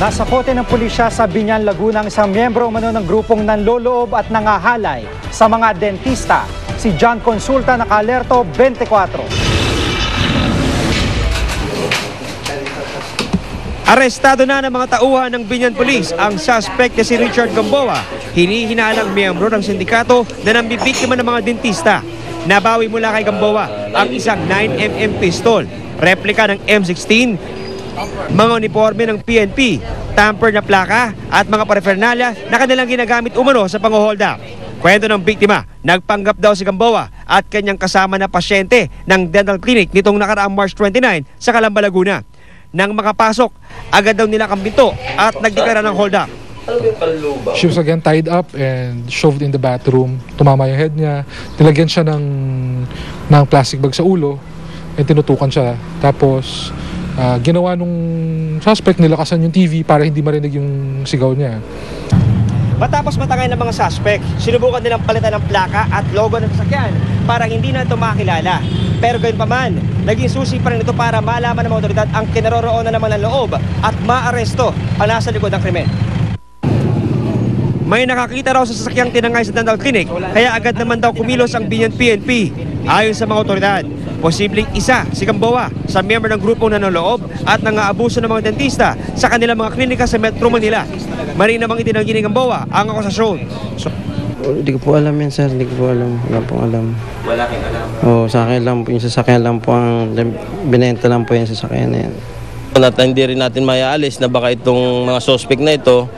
Nasa kote ng pulisya sa Biñan, Laguna ang isang miyembro umano ng grupong nanloloob at nangahalay sa mga dentista. Si John Consulta, naka-alerto 24. Arestado na ng mga tauhan ng Biñan Police ang suspect na si Richard Gamboa, hinihinalang miyembro ng sindikato na nambibiktima ng mga dentista. Nabawi mula kay Gamboa ang isang 9mm pistol, replika ng M16, mga uniforme ng PNP, tamper na plaka at mga paraphernalia na kanilang ginagamit umano sa pang-hold up. Kwento ng biktima, nagpanggap daw si Gamboa at kanyang kasama na pasyente ng dental clinic nitong nakaraang March 29 sa Calamba, Laguna. Nang makapasok, agad daw nila kambinto at nagdeklara ng hold up. She was again tied up and shoved in the bathroom. Tumama yung head niya. Nilagyan siya ng plastic bag sa ulo and tinutukan siya. Tapos ginawa nung suspect, nilakasan yung TV para hindi marinig yung sigaw niya. Matapos matangay ng mga suspect, sinubukan nilang palitan ng plaka at logo ng sasakyan para hindi na ito makilala. Pero gayon pa man, naging susi pa rin ito para malaman ng mga otoridad ang kinaroroonan naman ng loob at maaresto ang nasa likod ng krimen. May nakakita raw sa sasakyang tinangay sa dental clinic, kaya agad naman daw kumilos ang Biñan PNP. Ayon sa mga otoridad, posibleng isa si Gamboa sa miyembro ng grupong nanloloob at nang-aabuso ng mga dentista sa kanilang mga klinika sa Metro Manila. Mari namang itinanggi ni Gamboa ang akusasyon. Hindi ko po alam yan, sir. Hindi ko po alam. Wala pong alam. Wala kang alam? Oo, sa akin lang po. Yung sasakyan lang po ang binenta lang po yung sasakyan na yan. Hindi rin natin mayaalis na baka itong mga suspect na ito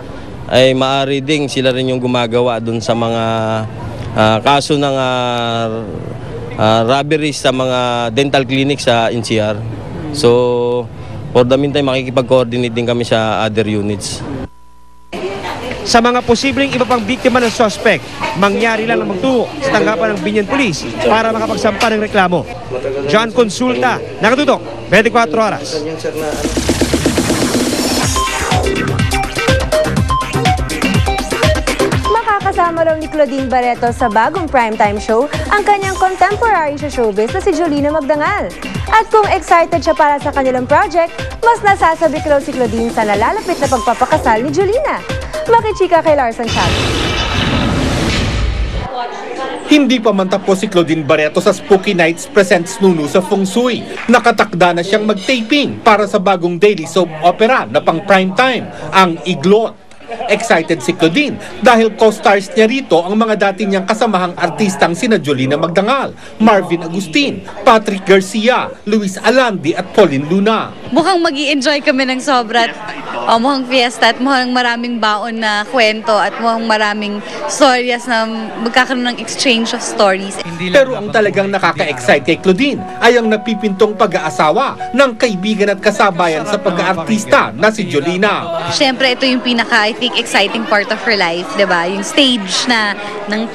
ay maaari ding sila rin yung gumagawa dun sa mga kaso ng robberies sa mga dental clinic sa NCR. So, for the meantime, makikipag-coordinate din kami sa other units. Sa mga posibleng iba pang biktima ng suspect, mangyari lang na magtungo sa tanggapan ng Biñan Police para makapagsampa ng reklamo. John Consulta, nakatutok, 24 oras. Makakasama raw ni Claudine Barreto sa bagong primetime show ang kanyang contemporary sa showbiz na si Jolina Magdangal. At kung excited siya para sa kanilang project, mas nasasabik raw si Claudine sa nalalapit na pagpapakasal ni Jolina. Makichika kay Larson Chavez. Hindi pa man tapos si Claudine Barreto sa Spooky Nights presents Nunu sa Feng Shui. Nakatakda na siyang mag-taping para sa bagong daily soap opera na pang primetime, ang Iglot. Excited si Claudine dahil co-stars niya rito ang mga dati niyang kasamahang artistang sina Jolina Magdangal, Marvin Agustin, Patrick Garcia, Luis Alandi at Pauline Luna. Mukhang mag-i-enjoy kami ng sobra. Mukhang fiesta at mukhang maraming baon na kwento at mukhang maraming stories na magkakaroon ng exchange of stories. Pero ang talagang nakaka-excite kay Claudine ay ang napipintong pag-aasawa ng kaibigan at kasabayan sa pag-aartista na si Jolina. Siyempre, ito yung I think exciting part of her life, 'di ba? Yung stage na ng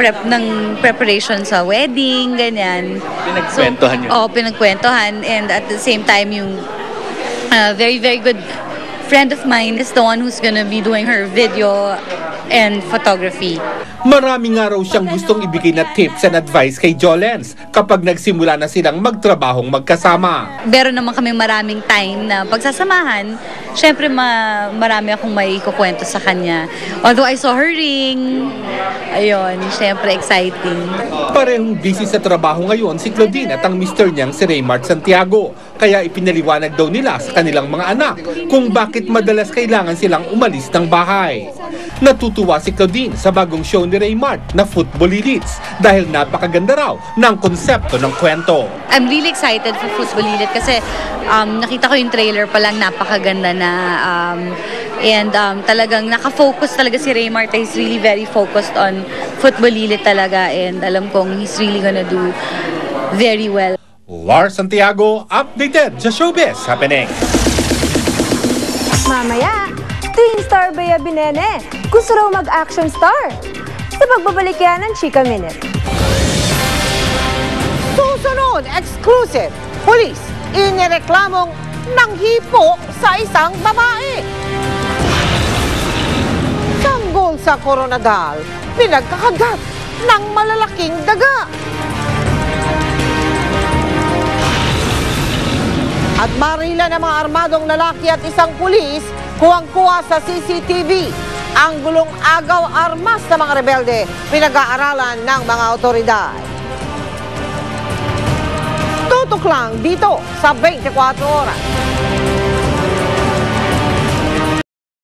preparation sa wedding, ganyan. Pinagkwentuhan niyo. Pinagkwentuhan, and at the same time yung very good friend of mine is the one who's gonna be doing her video and photography. Marami nga raw siyang gustong ibigay na tips and advice kay Jolens kapag nagsimula na silang magtrabahong magkasama. Meron naman kami maraming time na pagsasamahan. Siyempre marami akong may kukwento sa kanya. Although I saw her ring, ayun, siyempre exciting. Parehong busy sa trabaho ngayon si Claudine at ang mister niyang si Raymart Santiago. Kaya ipinaliwanag daw nila sa kanilang mga anak kung bakit madalas kailangan silang umalis ng bahay. Natutuwa si Claudine sa bagong show ni Raymart na Football Elits dahil napakaganda raw ng konsepto ng kwento. I'm really excited for Football Elite kasi nakita ko yung trailer pa lang, napakaganda na and talagang nakafocus talaga si Raymart. He's really very focused on Football Elite talaga, and alam kong he's really gonna do very well. Lars Santiago, updated sa Showbiz Happening. Mamaya, teen star Bea Binene, gusto raw mag-action star. Sa pagbabalik yan ng Chika Minute. Susunod, exclusive. Police, inireklamong nanghipo sa isang babae. Sanggol sa Coronadal, pinagkakagat ng malalaking daga. At marila ng mga armadong lalaki at isang pulis kuwang-kuwa sa CCTV. Ang gulong agaw armas ng mga rebelde pinag-aaralan ng mga otoridad. Tutok lang dito sa 24 oras.